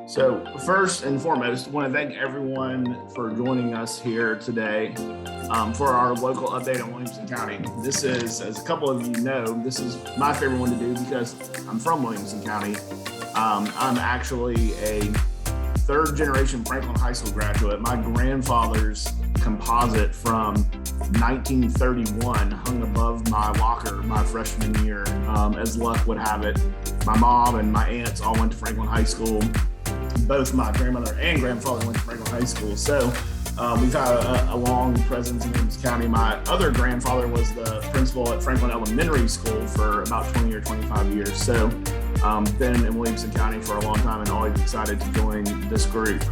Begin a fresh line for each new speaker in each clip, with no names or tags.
So first and foremost, I want to thank everyone for joining us here today for our local update on Williamson County. This is, as a couple of you know, this is my favorite one to do because I'm from Williamson County. I'm actually a third generation Franklin High School graduate. My grandfather's composite from 1931 hung above my locker my freshman year. As luck would have it, my mom and my aunts all went to Franklin High School. Both my grandmother and grandfather went to Franklin High School. So we've had a long presence in Williamson County. My other grandfather was the principal at Franklin Elementary School for about 20 or 25 years. So been in Williamson County for a long time and always excited to join this group.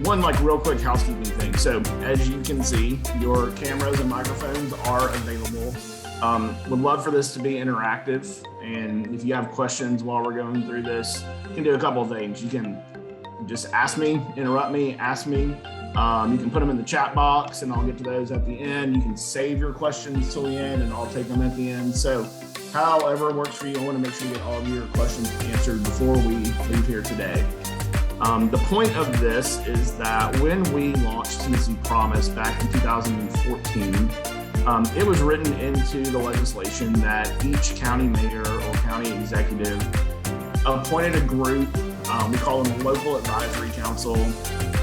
One real quick housekeeping thing. So as you can see, your cameras and microphones are available. Would love for this to be interactive. And if you have questions while we're going through this, you can do a couple of things. You can just ask me, interrupt me, ask me. You can put them in the chat box and I'll get to those at the end. You can save your questions till the end and I'll take them at the end. So however works for you, I want to make sure you get all of your questions answered before we leave here today. The point of this is that when we launched Tennessee Promise back in 2014, it was written into the legislation that each county mayor or county executive appointed a group, we call them a local advisory council,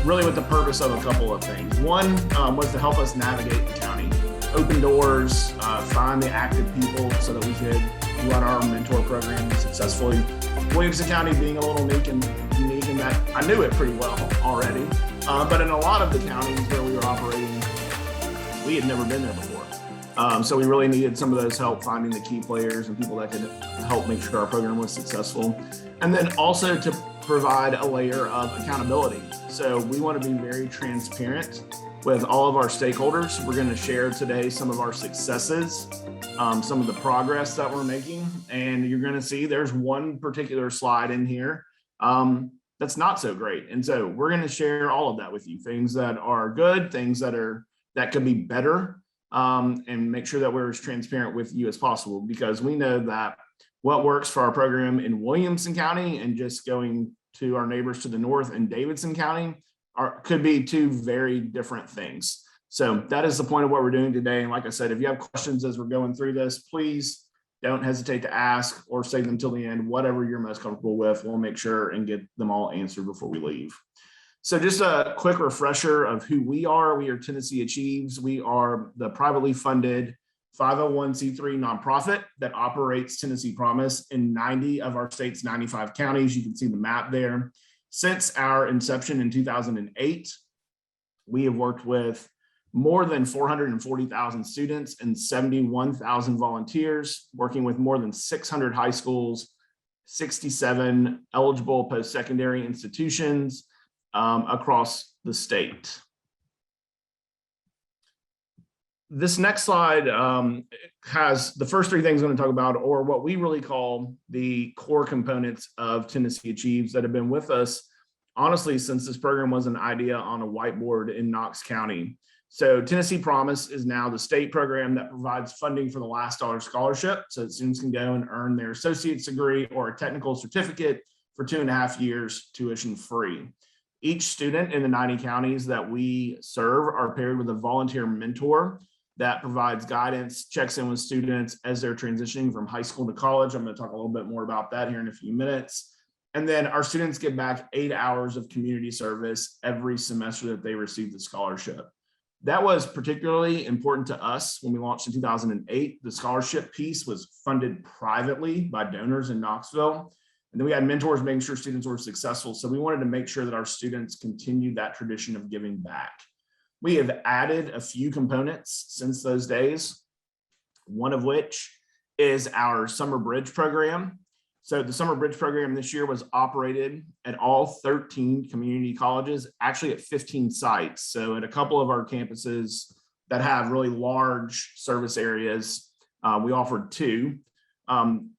really with the purpose of a couple of things. One was to help us navigate the county, open doors, find the active people so that we could run our mentor program successfully. Williamson County being a little unique in that I knew it pretty well already, but in a lot of the counties where we were operating, we had never been there before. So we really needed some of those help finding the key players and people that could help make sure our program was successful. And then also to provide a layer of accountability. So we want to be very transparent with all of our stakeholders. We're going to share today some of our successes, some of the progress that we're making. And you're going to see there's one particular slide in here that's not so great. And so we're going to share all of that with you, things that are good, things that could be better. And make sure that we're as transparent with you as possible, because we know that what works for our program in Williamson County and just going to our neighbors to the north in Davidson County could be two very different things. So that is the point of what we're doing today. And like I said, if you have questions as we're going through this, please don't hesitate to ask or save them till the end, whatever you're most comfortable with. We'll make sure and get them all answered before we leave. So just a quick refresher of who we are. We are tnAchieves. We are the privately funded 501c3 nonprofit that operates Tennessee Promise in 90 of our state's 95 counties. You can see the map there. Since our inception in 2008, we have worked with more than 440,000 students and 71,000 volunteers, working with more than 600 high schools, 67 eligible post-secondary institutions, across the state. This next slide has the first three things I'm going to talk about, or what we really call the core components of tnAchieves that have been with us, honestly, since this program was an idea on a whiteboard in Knox County. So Tennessee Promise is now the state program that provides funding for the last dollar scholarship, so that students can go and earn their associate's degree or a technical certificate for 2.5 years tuition free. Each student in the 90 counties that we serve are paired with a volunteer mentor that provides guidance, checks in with students as they're transitioning from high school to college. I'm going to talk a little bit more about that here in a few minutes. And then our students get back 8 hours of community service every semester that they receive the scholarship. That was particularly important to us when we launched in 2008. The scholarship piece was funded privately by donors in Knoxville. And then we had mentors making sure students were successful. So we wanted to make sure that our students continued that tradition of giving back. We have added a few components since those days, one of which is our Summer Bridge program. So the Summer Bridge program this year was operated at all 13 community colleges, actually at 15 sites. So at a couple of our campuses that have really large service areas, we offered 2.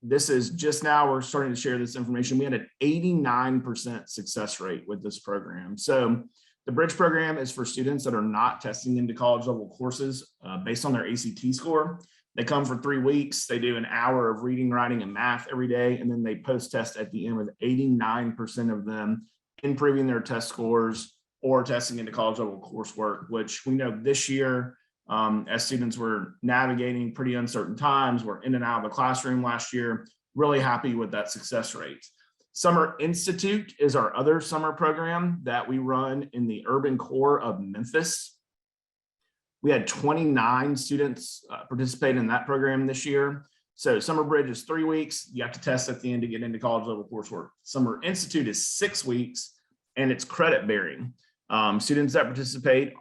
This is just now, we're starting to share this information. We had an 89% success rate with this program. So the Bridge program is for students that are not testing into college level courses based on their ACT score. They come for 3 weeks. They do an hour of reading, writing, and math every day, and then they post test at the end with 89% of them improving their test scores or testing into college level coursework, which we know this year, as students were navigating pretty uncertain times, we're in and out of the classroom last year, really happy with that success rate. Summer Institute is our other summer program that we run in the urban core of Memphis. We had 29 students participate in that program this year. So Summer Bridge is 3 weeks. You have to test at the end to get into college level coursework. Summer Institute is 6 weeks and it's credit bearing. Students that participate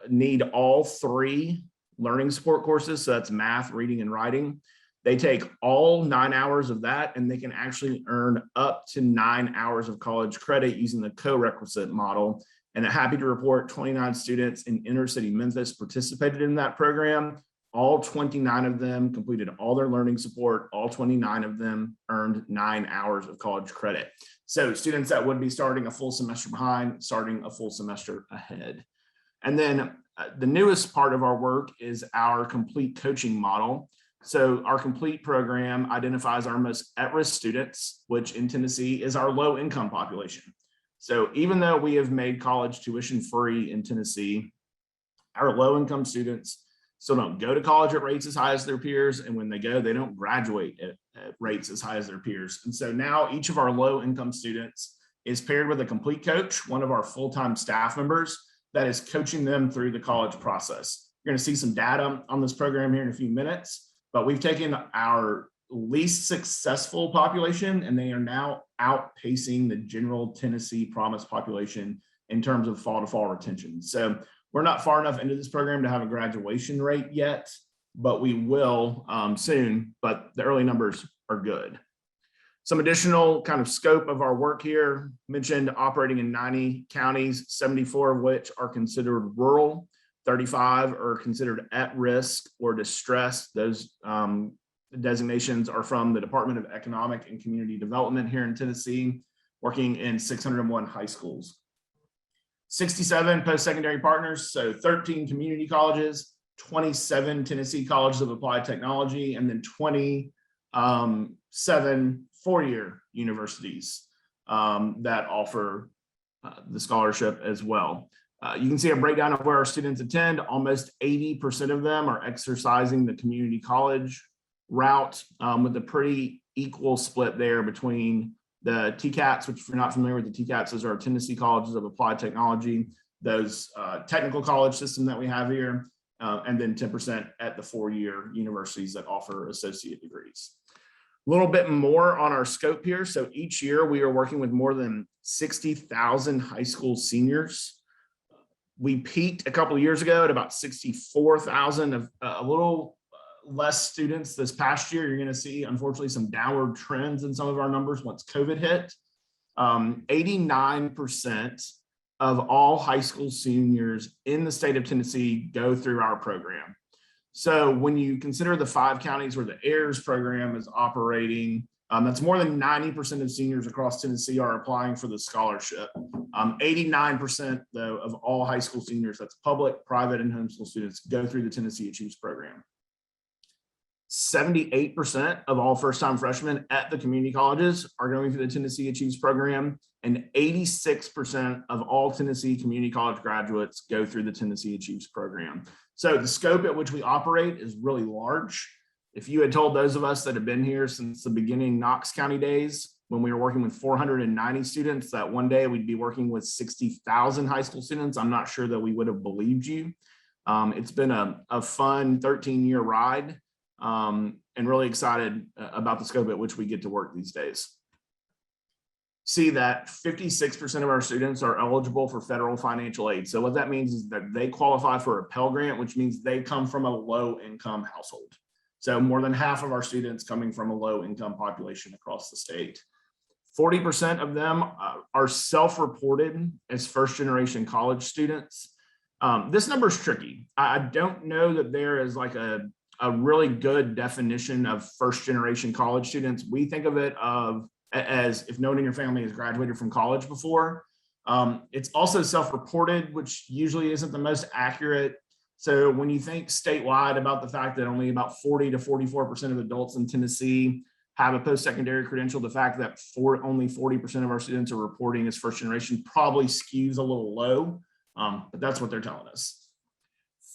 need all 3 learning support courses. So that's math, reading, and writing. They take all 9 hours of that and they can actually earn up to 9 hours of college credit using the co-requisite model. And I'm happy to report 29 students in inner city Memphis participated in that program. All 29 of them completed all their learning support. All 29 of them earned 9 hours of college credit. So students that would be starting a full semester behind, starting a full semester ahead. And then the newest part of our work is our complete coaching model. So our complete program identifies our most at-risk students, which in Tennessee is our low income population. So even though we have made college tuition free in Tennessee, our low income students still don't go to college at rates as high as their peers. And when they go, they don't graduate at rates as high as their peers. And so now each of our low income students is paired with a complete coach, one of our full-time staff members that is coaching them through the college process. You're going to see some data on this program here in a few minutes, but we've taken our least successful population and they are now outpacing the general Tennessee Promise population in terms of fall to fall retention. So we're not far enough into this program to have a graduation rate yet, but we will soon, but the early numbers are good. Some additional kind of scope of our work here, mentioned operating in 90 counties, 74 of which are considered rural, 35 are considered at risk or distressed. Those designations are from the Department of Economic and Community Development here in Tennessee, working in 601 high schools. 67 post-secondary partners, so 13 community colleges, 27 Tennessee colleges of applied technology, and then 27 four-year universities that offer the scholarship as well. You can see a breakdown of where our students attend. Almost 80% of them are exercising the community college route with a pretty equal split there between the TCATs, which if you're not familiar with the TCATs, those are our Tennessee colleges of applied technology, those technical college system that we have here, and then 10% at the four-year universities that offer associate degrees. A little bit more on our scope here. So each year we are working with more than 60,000 high school seniors. We peaked a couple of years ago at about 64,000, of a little less students this past year. You're going to see, unfortunately, some downward trends in some of our numbers once COVID hit. 89% of all high school seniors in the state of Tennessee go through our program. So when you consider the 5 counties where the AIRS program is operating, that's more than 90% of seniors across Tennessee are applying for the scholarship. 89% though of all high school seniors, that's public, private, and homeschool students, go through the tnAchieves program. 78% of all first-time freshmen at the community colleges are going through the tnAchieves program, and 86% of all Tennessee community college graduates go through the tnAchieves program. So the scope at which we operate is really large. If you had told those of us that have been here since the beginning Knox County days, when we were working with 490 students, that one day we'd be working with 60,000 high school students, I'm not sure that we would have believed you. It's been a fun 13-year ride. And really excited about the scope at which we get to work these days. See that 56% of our students are eligible for federal financial aid. So what that means is that they qualify for a Pell Grant, which means they come from a low income household. So more than half of our students coming from a low income population across the state. 40% of them are self-reported as first generation college students. This number is tricky. I don't know that there is like a really good definition of first generation college students. We think of it as if no one in your family has graduated from college before. It's also self-reported, which usually isn't the most accurate. So when you think statewide about the fact that only about 40 to 44% of adults in Tennessee have a post-secondary credential. The fact that only 40% of our students are reporting as first generation probably skews a little low, but that's what they're telling us.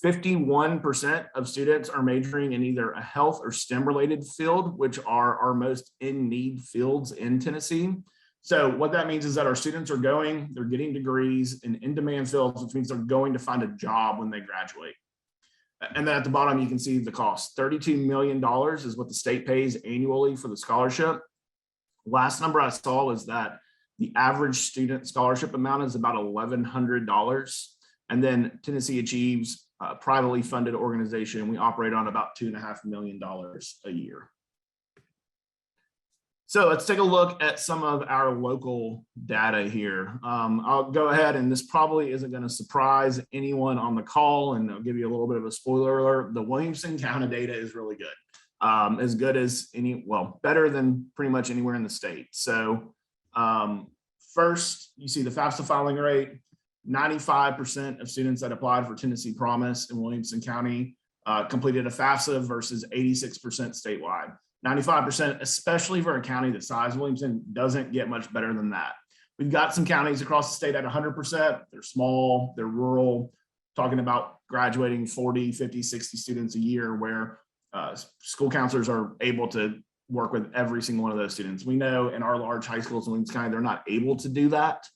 51% of students are majoring in either a health or STEM related field, which are our most in need fields in Tennessee. So what that means is that our students are they're getting degrees in in-demand fields, which means they're going to find a job when they graduate. And then at the bottom, you can see the cost. $32 million is what the state pays annually for the scholarship. Last number I saw was that the average student scholarship amount is about $1,100. And then tnAchieves, privately funded organization, we operate on about $2.5 million a year. So let's take a look at some of our local data here. I'll go ahead, and this probably isn't going to surprise anyone on the call, and I'll give you a little bit of a spoiler alert. The Williamson County data is really good as better than pretty much anywhere in the state. So first, you see the FAFSA filing rate. 95% of students that applied for Tennessee Promise in Williamson County completed a FAFSA versus 86% statewide. 95%, especially for a county the size of Williamson, doesn't get much better than that. We've got some counties across the state at 100%. They're small, they're rural, talking about graduating 40, 50, 60 students a year, where school counselors are able to work with every single one of those students. We know in our large high schools in Williamson County, they're not able to do that.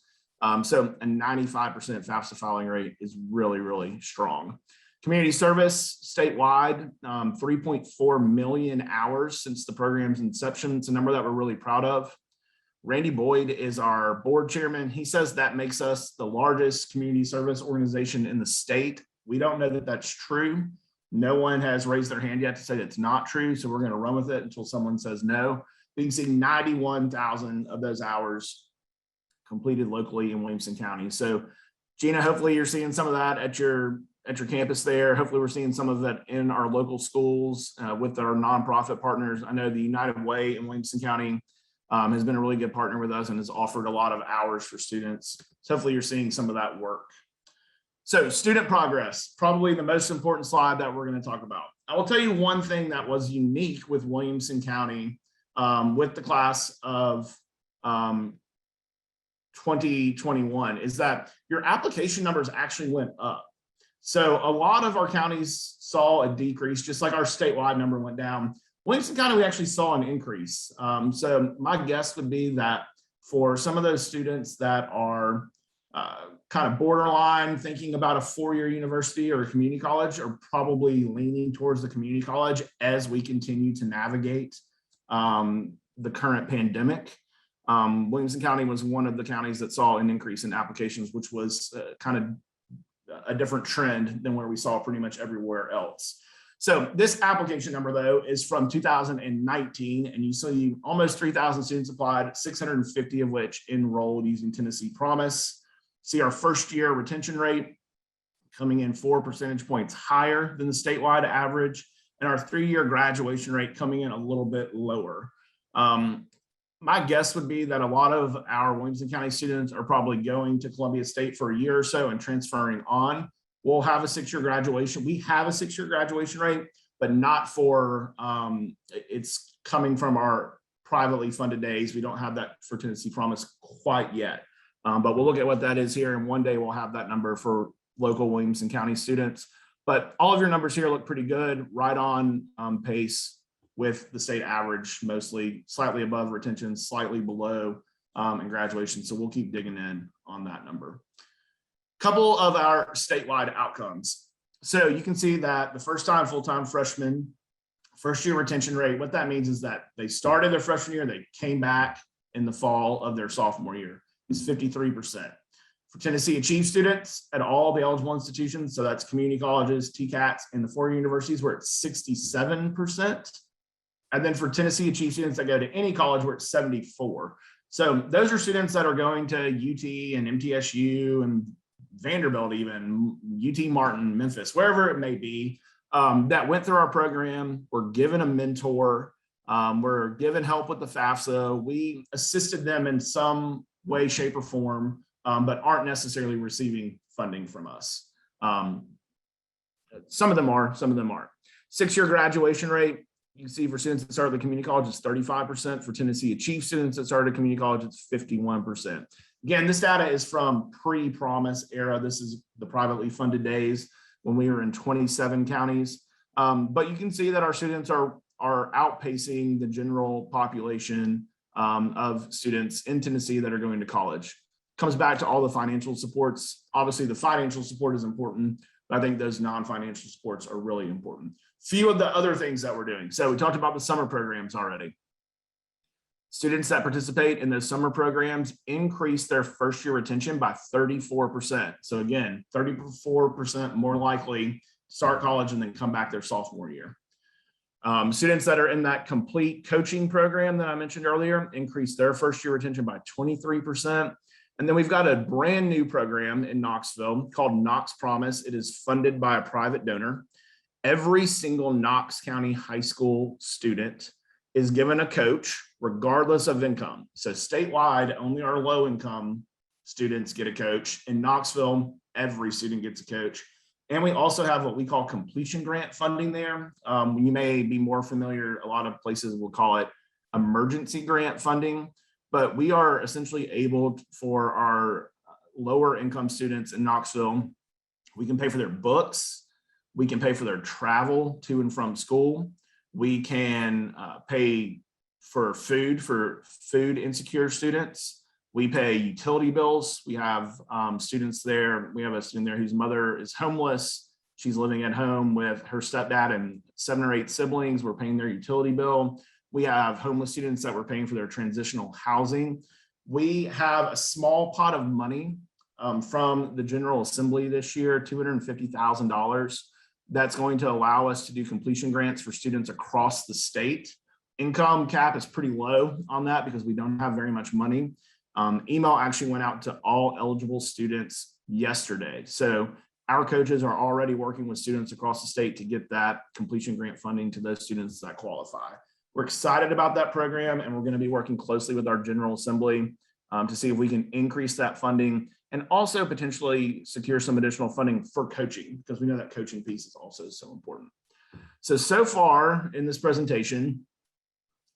So a 95% FAFSA filing rate is really, really strong. Community service statewide, 3.4 million hours since the program's inception. It's a number that we're really proud of. Randy Boyd is our board chairman. He says that makes us the largest community service organization in the state. We don't know that that's true. No one has raised their hand yet to say it's not true, so we're going to run with it until someone says no. You can see 91,000 of those hours completed locally in Williamson County. So Gina, hopefully you're seeing some of that at your campus there. Hopefully we're seeing some of that in our local schools with our nonprofit partners. I know the United Way in Williamson County has been a really good partner with us and has offered a lot of hours for students. So hopefully you're seeing some of that work. So student progress, probably the most important slide that we're going to talk about. I will tell you one thing that was unique with Williamson County with the class of 2021 is that your application numbers actually went up. So a lot of our counties saw a decrease, just like our statewide number went down. Williamson County, we actually saw an increase. So my guess would be that for some of those students that are kind of borderline thinking about a four-year university or a community college are probably leaning towards the community college as we continue to navigate the current pandemic. Williamson County was one of the counties that saw an increase in applications, which was kind of a different trend than where we saw pretty much everywhere else. So this application number, though, is from 2019, and you see almost 3,000 students applied, 650 of which enrolled using Tennessee Promise. See our first year retention rate coming in 4 percentage points higher than the statewide average, and our 3-year graduation rate coming in a little bit lower. My guess would be that a lot of our Williamson County students are probably going to Columbia State for a year or so and transferring on. We'll have a 6-year graduation. We have a 6-year graduation rate, but not for, it's coming from our privately funded days. We don't have that for Tennessee Promise quite yet, but we'll look at what that is here. And one day we'll have that number for local Williamson County students. But all of your numbers here look pretty good, right on pace with the state average, mostly slightly above retention, slightly below in graduation. So we'll keep digging in on that number. Couple of our statewide outcomes. So you can see that the first time full-time freshmen, first year retention rate, what that means is that they started their freshman year, they came back in the fall of their sophomore year, is 53%. For tnAchieves students at all the eligible institutions, so that's community colleges, TCATs, and the four-year universities, we're at 67%. And then for tnAchieves students that go to any college, we're at 74. So those are students that are going to UT and MTSU and Vanderbilt, even UT Martin, Memphis, wherever it may be, that went through our program, were given a mentor, were given help with the FAFSA. We assisted them in some way, shape, or form, but aren't necessarily receiving funding from us. Some of them are, some of them aren't. 6-year graduation rate, You can see for students that started at the community college, it's 35%. For tnAchieves students that started at community college, it's 51%. Again, this data is from pre-promise era. This is the privately funded days when we were in 27 counties. But you can see that our students are outpacing the general population of students in Tennessee that are going to college. Comes back to all the financial supports. Obviously, the financial support is important, but I think those non-financial supports are really important. Few of the other things that we're doing. So we talked about the summer programs already. Students that participate in those summer programs increase their first year retention by 34%. So again, 34% more likely to start college and then come back their sophomore year. Students that are in that complete coaching program that I mentioned earlier increase their first year retention by 23%. And then we've got a brand new program in Knoxville called Knox Promise. It is funded by a private donor. Every single Knox County high school student is given a coach regardless of income. So statewide, only our low income students get a coach. In Knoxville, every student gets a coach. And we also have what we call completion grant funding there. You may be more familiar, a lot of places will call it emergency grant funding, but we are essentially able for our lower income students in Knoxville, we can pay for their books, we can pay for their travel to and from school. We can pay for food insecure students. We pay utility bills. We have students there. We have a student there whose mother is homeless. She's living at home with her stepdad and 7 or 8 siblings. We're paying their utility bill. We have homeless students that we're paying for their transitional housing. We have a small pot of money from the General Assembly this year, $250,000. That's going to allow us to do completion grants for students across the state. Income cap is pretty low on that because we don't have very much money. Email actually went out to all eligible students yesterday. So our coaches are already working with students across the state to get that completion grant funding to those students that qualify. We're excited about that program, and we're going to be working closely with our General Assembly to see if we can increase that funding and also potentially secure some additional funding for coaching, because we know that coaching piece is also so important. So far in this presentation,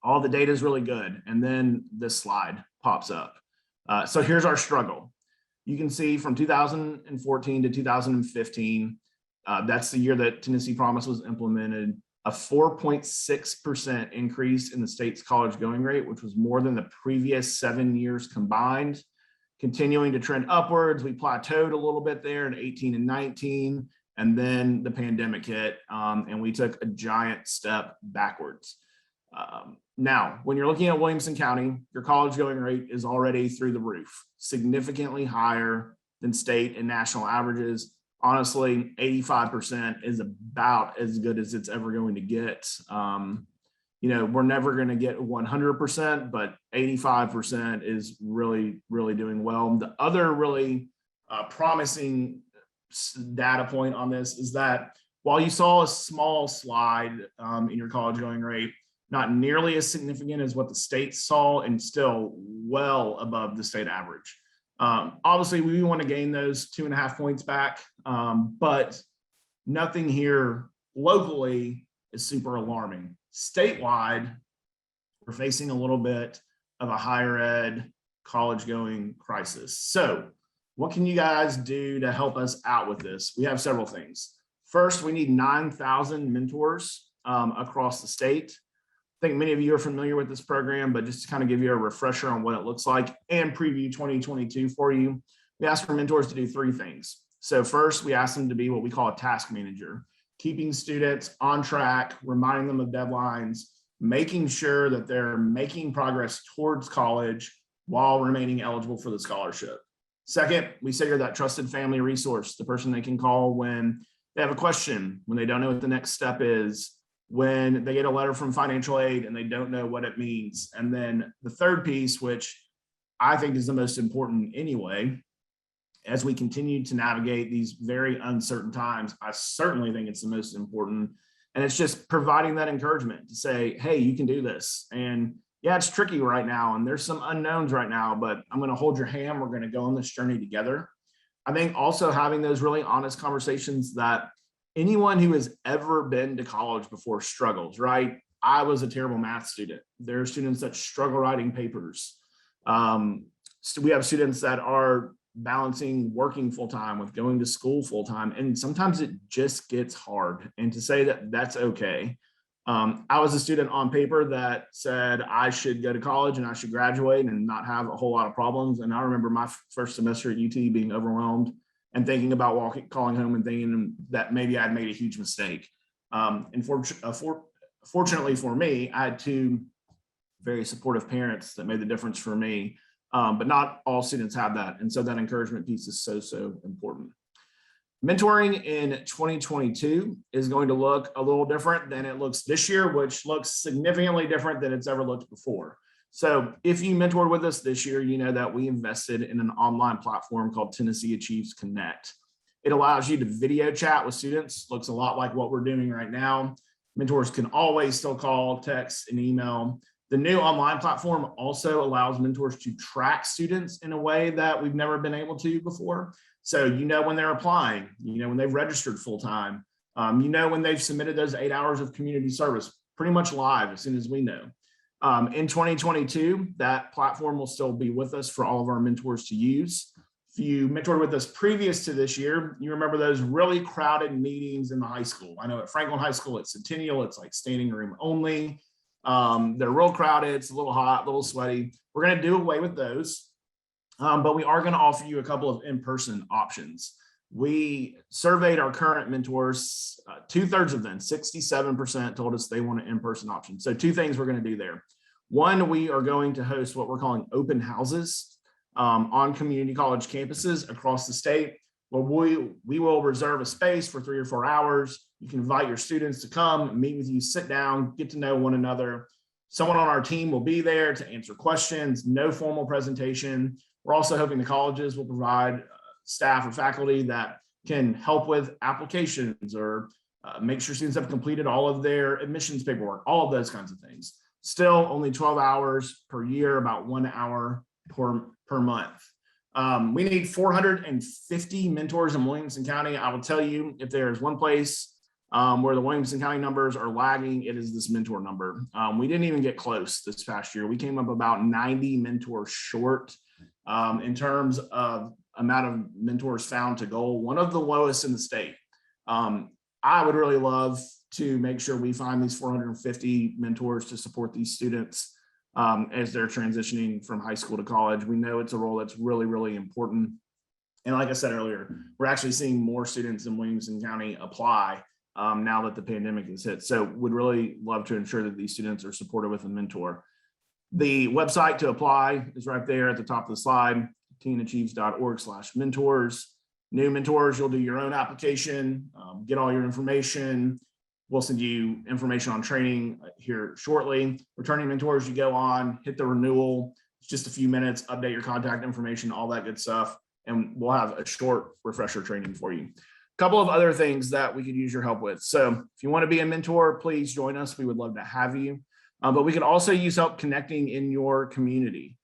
all the data is really good. And then this slide pops up. So here's our struggle. You can see from 2014 to 2015, that's the year that Tennessee Promise was implemented, a 4.6% increase in the state's college going rate, which was more than the previous 7 years combined. Continuing to trend upwards, we plateaued a little bit there in 18 and 19, and then the pandemic hit, and we took a giant step backwards. Now, when you're looking at Williamson County, your college going rate is already through the roof, significantly higher than state and national averages. Honestly, 85% is about as good as it's ever going to get. We're never going to get 100%, but 85% is really, really doing well. The other really promising data point on this is that while you saw a small slide in your college going rate, not nearly as significant as what the state saw and still well above the state average. Obviously, we want to gain those 2.5 points back, but nothing here locally is super alarming. Statewide, we're facing a little bit of a higher ed college going crisis. So what can you guys do to help us out with this? We have several things. First, we need 9,000 mentors across the state. I think many of you are familiar with this program, but just to kind of give you a refresher on what it looks like and preview 2022 for you, we ask for mentors to do 3 things. So first, we ask them to be what we call a task manager, keeping students on track, reminding them of deadlines, making sure that they're making progress towards college while remaining eligible for the scholarship. Second, we say you're that trusted family resource, the person they can call when they have a question, when they don't know what the next step is, when they get a letter from financial aid and they don't know what it means. And then the third piece, which I think is the most important anyway, as we continue to navigate these very uncertain times, I certainly think it's the most important. And it's just providing that encouragement to say, hey, you can do this. And yeah, it's tricky right now. And there's some unknowns right now, but I'm going to hold your hand. We're going to go on this journey together. I think also having those really honest conversations that anyone who has ever been to college before struggles, right? I was a terrible math student. There are students that struggle writing papers. So we have students that are balancing working full-time with going to school full-time, and sometimes it just gets hard. And to say that that's okay. I was a student on paper that said I should go to college and I should graduate and not have a whole lot of problems. And I remember my first semester at UT being overwhelmed and thinking about calling home and thinking that maybe I'd made a huge mistake. Fortunately for me, I had two very supportive parents that made the difference for me. But not all students have that. And so that encouragement piece is so important. Mentoring in 2022 is going to look a little different than it looks this year, which looks significantly different than it's ever looked before. So if you mentored with us this year, you know that we invested in an online platform called tnAchieves Connect. It allows you to video chat with students, looks a lot like what we're doing right now. Mentors can always still call, text, and email. The new online platform also allows mentors to track students in a way that we've never been able to before. So you know when they're applying, you know when they've registered full-time, you know when they've submitted those 8 hours of community service, pretty much live as soon as we know. In 2022, that platform will still be with us for all of our mentors to use. If you mentored with us previous to this year, you remember those really crowded meetings in the high school. I know at Franklin High School, at Centennial, it's like standing room only. They're real crowded, it's a little hot, a little sweaty. We're going to do away with those, but we are going to offer you a couple of in-person options. We surveyed our current mentors, 2/3 of them, 67% told us they want an in-person option. So two things we're going to do there. One, we are going to host what we're calling open houses on community college campuses across the state, where we will reserve a space for 3 or 4 hours. You can invite your students to come, meet with you, sit down, get to know one another. Someone on our team will be there to answer questions, no formal presentation. We're also hoping the colleges will provide staff or faculty that can help with applications or make sure students have completed all of their admissions paperwork, all of those kinds of things. Still only 12 hours per year, about 1 hour per month. We need 450 mentors in Williamson County. I will tell you, if there is one place where the Williamson County numbers are lagging, it is this mentor number. We didn't even get close this past year. We came up about 90 mentors short in terms of amount of mentors found to goal, one of the lowest in the state. I would really love to make sure we find these 450 mentors to support these students as they're transitioning from high school to college. We know it's a role that's really important. And like I said earlier, we're actually seeing more students in Williamson County apply now that the pandemic has hit. So would really love to ensure that these students are supported with a mentor. The website to apply is right there at the top of the slide, tnAchieves.org/mentors. New mentors, you'll do your own application, get all your information. We'll send you information on training here shortly. Returning mentors, you go on, hit the renewal. It's just a few minutes, update your contact information, all that good stuff. And we'll have a short refresher training for you. A couple of other things that we could use your help with. So if you want to be a mentor, please join us. We would love to have you. But we could also use help connecting in your community.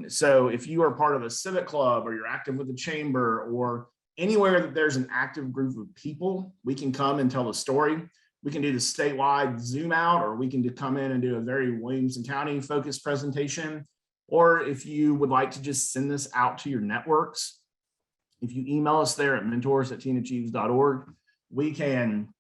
So if you are part of a civic club or you're active with the chamber or anywhere that there's an active group of people, we can come and tell a story. We can do the statewide Zoom out, or we can come in and do a very Williamson County focused presentation. Or if you would like to just send this out to your networks, if you email us there at mentors@tnAchieves.org, we can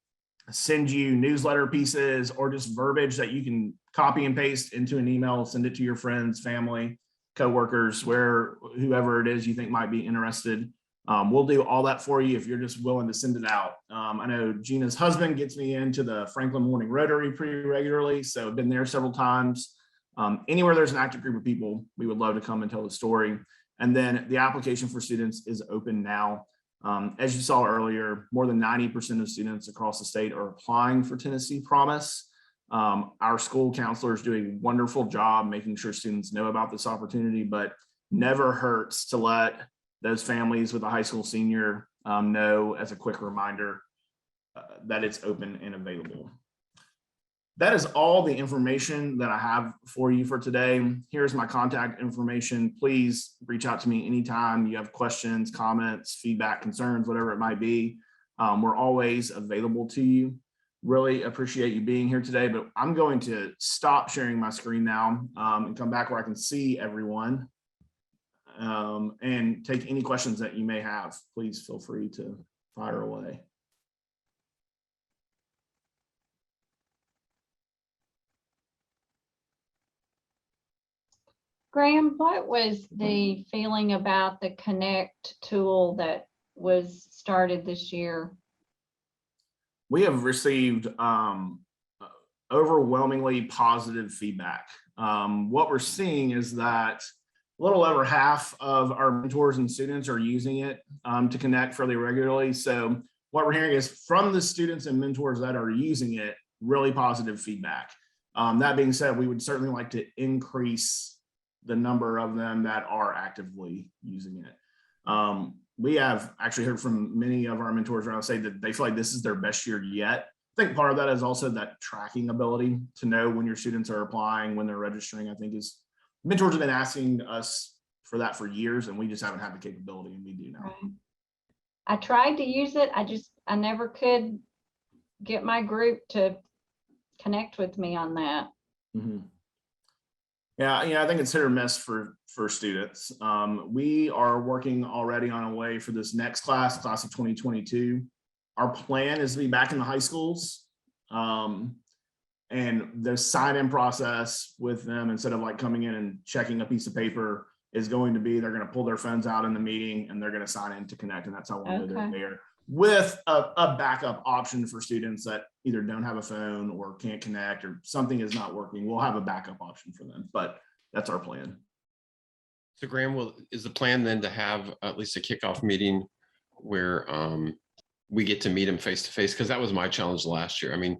send you newsletter pieces or just verbiage that you can copy and paste into an email, send it to your friends, family, coworkers, whoever it is you think might be interested. We'll do all that for you if you're just willing to send it out. I know Gina's husband gets me into the Franklin Morning Rotary pretty regularly, so I've been there several times. Anywhere there's an active group of people, we would love to come and tell the story. And then the application for students is open now. As you saw earlier, more than 90% of students across the state are applying for Tennessee Promise. Our school counselors do a wonderful job making sure students know about this opportunity, but never hurts to let those families with a high school senior know as a quick reminder that it's open and available. That is all the information that I have for you for today. Here's my contact information. Please reach out to me anytime you have questions, comments, feedback, concerns, whatever it might be. We're always available to you. Really appreciate you being here today, but I'm going to stop sharing my screen now and come back where I can see everyone and take any questions that you may have. Please feel free to fire away.
Graham, what was the feeling about the Connect tool that was started this year?
We have received overwhelmingly positive feedback. What we're seeing is that a little over half of our mentors and students are using it to connect fairly regularly. So what we're hearing is from the students and mentors that are using it, really positive feedback. That being said, we would certainly like to increase the number of them that are actively using it. We have actually heard from many of our mentors around say that they feel like this is their best year yet. I think part of that is also that tracking ability to know when your students are applying, when they're registering. I think is mentors have been asking us for that for years, and we just haven't had the capability, and we do now.
Right. I tried to use it. I never could get my group to connect with me on that.
Mm-hmm. Yeah, I think it's hit or miss for students. We are working already on a way for this next class of 2022. Our plan is to be back in the high schools, and the sign-in process with them, instead of like coming in and checking a piece of paper, is going to be they're going to pull their phones out in the meeting and they're going to sign in to connect, and that's how we'll know they're there, with a backup option for students that either don't have a phone or can't connect or something is not working. We'll have a backup option for them, but that's our plan.
So Graham, is the plan then to have at least a kickoff meeting where we get to meet them face to face? Because that was my challenge last year. I mean,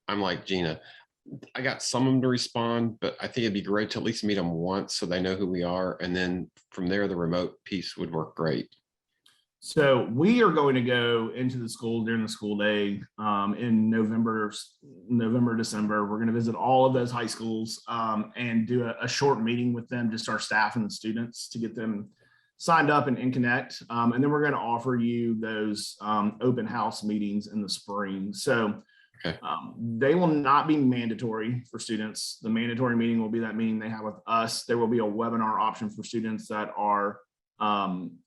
I'm like Gina, I got some of them to respond, but I think it'd be great to at least meet them once so they know who we are. And then from there, the remote piece would work great.
So we are going to go into the school during the school day in November, December. We're going to visit all of those high schools and do a short meeting with them, just our staff and the students, to get them signed up and connect. And then we're going to offer you those open house meetings in the spring. So they will not be mandatory for students. The mandatory meeting will be that meeting they have with us. There will be a webinar option for students that are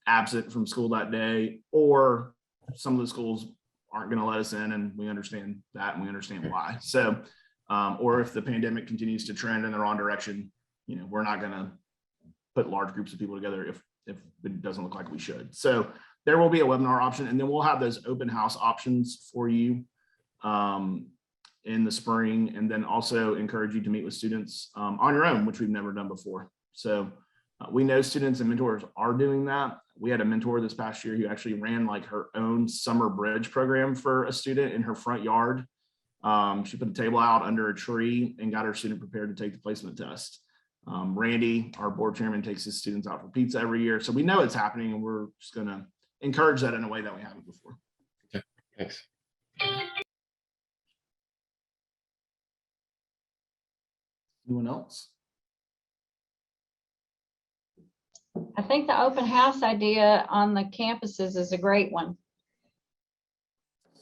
absent from school that day, or some of the schools aren't going to let us in, and we understand that, and we understand why. So, or if the pandemic continues to trend in the wrong direction, we're not going to put large groups of people together if it doesn't look like we should. So there will be a webinar option, and then we'll have those open house options for you in the spring, and then also encourage you to meet with students on your own, which we've never done before. So we know students and mentors are doing that. We had a mentor this past year who actually ran like her own summer bridge program for a student in her front yard. She put a table out under a tree and got her student prepared to take the placement test. Randy, our board chairman, takes his students out for pizza every year. So we know it's happening, and we're just going to encourage that in a way that we haven't before.
Okay, thanks.
Anyone else?
I think the open house idea on the campuses is a great one.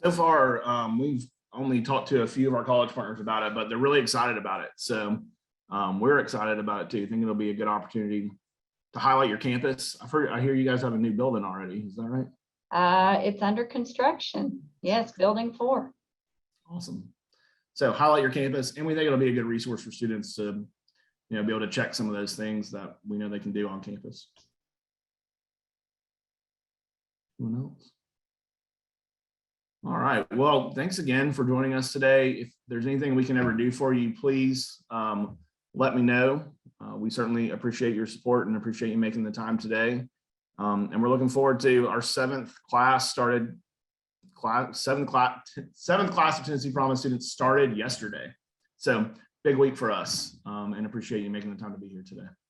So far, we've only talked to a few of our college partners about it, but they're really excited about it. So we're excited about it too. I think it'll be a good opportunity to highlight your campus. I hear you guys have a new building already. Is that right?
It's under construction. Yes, building 4.
Awesome. So highlight your campus, and we think it'll be a good resource for students to be able to check some of those things that we know they can do on campus. Anyone else? All right. Well, thanks again for joining us today. If there's anything we can ever do for you, please let me know. We certainly appreciate your support and appreciate you making the time today. And we're looking forward to our 7th class started. Seventh class of Tennessee Promise students started yesterday. So big week for us, and appreciate you making the time to be here today.